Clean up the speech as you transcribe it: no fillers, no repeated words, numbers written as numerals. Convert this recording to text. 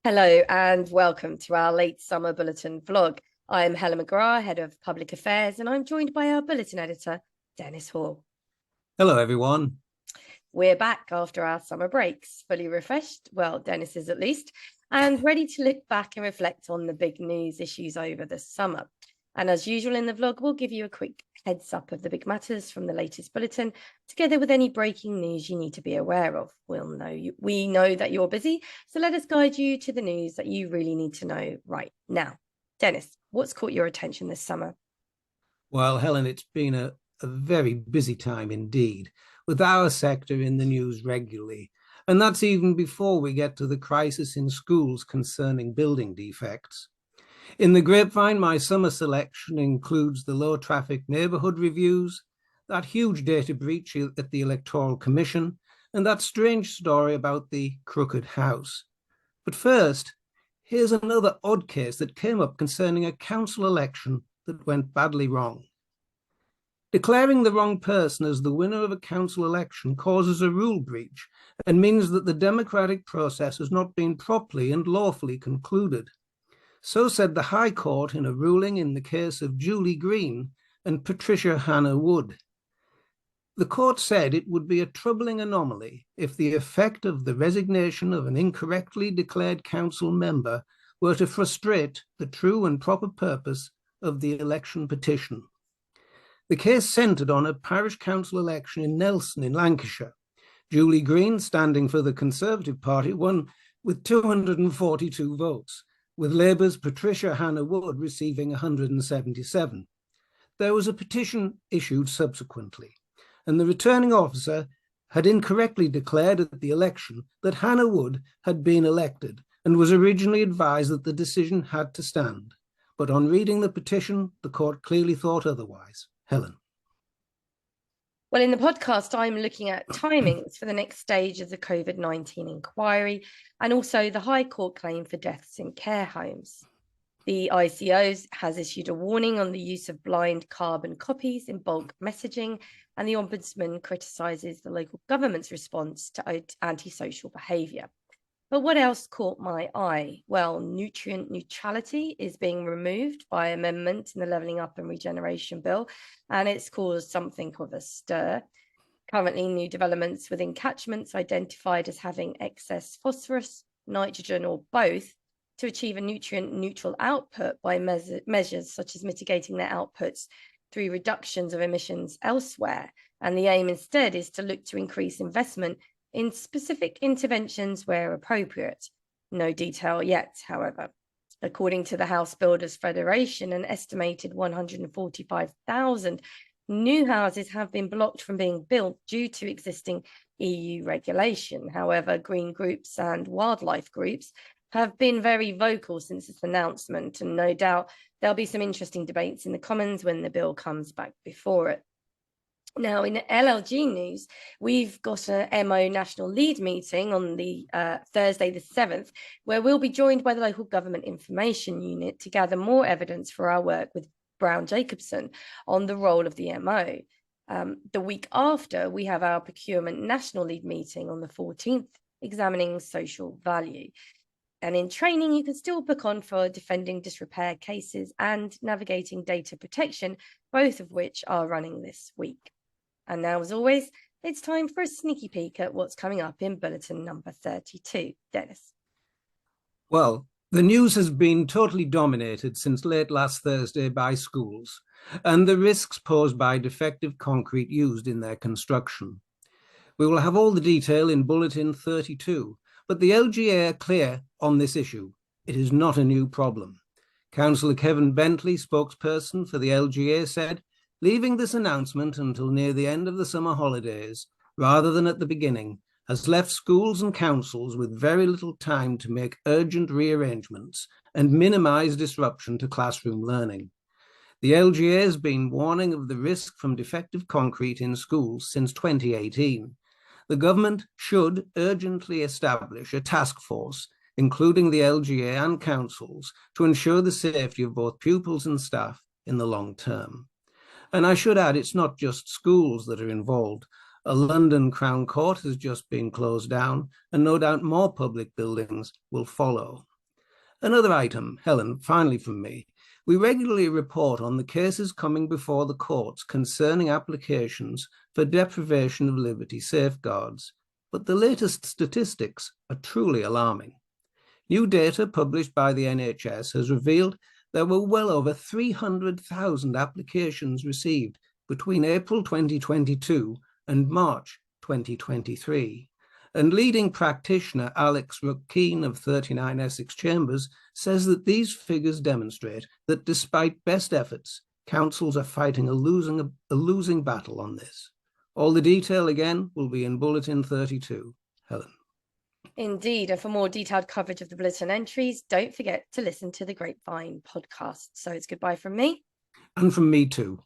Hello and welcome to our late summer bulletin vlog. I'm Helen McGrath, Head of Public Affairs, and I'm joined by our bulletin editor, Dennis Hall. Hello, everyone. We're back after our summer breaks, fully refreshed, well, Dennis is at least, and ready to look back and reflect on the big news issues over the summer. And as usual in the vlog, we'll give you a quick heads up of the big matters from the latest bulletin, together with any breaking news you need to be aware of. We know that you're busy, so let us guide you to the news that you really need to know right now. Dennis, what's caught your attention this summer? Well, Helen, it's been a very busy time indeed, with our sector in the news regularly. And that's even before we get to the crisis in schools concerning building defects. In the grapevine, my summer selection includes the low traffic neighbourhood reviews, that huge data breach at the Electoral Commission, and that strange story about the crooked house. But first, here's another odd case that came up concerning a council election that went badly wrong. Declaring the wrong person as the winner of a council election causes a rule breach and means that the democratic process has not been properly and lawfully concluded. So said the High Court in a ruling in the case of Julie Green and Patricia Hannah Wood. The court said it would be a troubling anomaly if the effect of the resignation of an incorrectly declared council member were to frustrate the true and proper purpose of the election petition. The case centred on a parish council election in Nelson in Lancashire. Julie Green, standing for the Conservative Party, won with 242 votes, with Labour's Patricia Hannah Wood receiving 177. There was a petition issued subsequently, and the returning officer had incorrectly declared at the election that Hannah Wood had been elected and was originally advised that the decision had to stand. But on reading the petition, the court clearly thought otherwise. Helen. Well, in the podcast, I'm looking at timings for the next stage of the COVID-19 inquiry and also the High Court claim for deaths in care homes. The ICO has issued a warning on the use of blind carbon copies in bulk messaging, and the Ombudsman criticises the local government's response to antisocial behaviour. But what else caught my eye? Well, nutrient neutrality is being removed by amendment in the Levelling Up and Regeneration Bill, and it's caused something of a stir. Currently, new developments within catchments identified as having excess phosphorus, nitrogen, or both to achieve a nutrient neutral output by measures such as mitigating their outputs through reductions of emissions elsewhere. And the aim instead is to look to increase investment in specific interventions where appropriate. No detail yet, however. According to the House Builders Federation, an estimated 145,000 new houses have been blocked from being built due to existing EU regulation. However, green groups and wildlife groups have been very vocal since its announcement, and no doubt there'll be some interesting debates in the Commons when the bill comes back before it. Now, in LLG news, we've got a MO National Lead meeting on the Thursday the 7th, where we'll be joined by the Local Government Information Unit to gather more evidence for our work with Brown Jacobson on the role of the MO. The week after, we have our Procurement National Lead meeting on the 14th, examining social value. And in training, you can still book on for defending disrepair cases and navigating data protection, both of which are running this week. And now, as always, it's time for a sneaky peek at what's coming up in bulletin number 32. Dennis. Well, the news has been totally dominated since late last Thursday by schools and the risks posed by defective concrete used in their construction. We will have all the detail in bulletin 32, but the LGA are clear on this issue. It is not a new problem. Councillor Kevin Bentley, spokesperson for the LGA, said, "Leaving this announcement until near the end of the summer holidays, rather than at the beginning, has left schools and councils with very little time to make urgent rearrangements and minimise disruption to classroom learning. The LGA has been warning of the risk from defective concrete in schools since 2018. The government should urgently establish a task force, including the LGA and councils, to ensure the safety of both pupils and staff in the long term." And I should add, it's not just schools that are involved. A London Crown Court has just been closed down, and no doubt more public buildings will follow. Another item, Helen, finally from me. We regularly report on the cases coming before the courts concerning applications for deprivation of liberty safeguards, but the latest statistics are truly alarming. New data published by the NHS has revealed there were well over 300,000 applications received between April 2022 and March 2023. And leading practitioner Alex Ruckeen of 39 Essex Chambers says that these figures demonstrate that despite best efforts, councils are fighting a losing battle on this. All the detail again will be in Bulletin 32. Helen. Indeed, and for more detailed coverage of the bulletin entries, don't forget to listen to the Grapevine podcast. So it's goodbye from me. And from me too.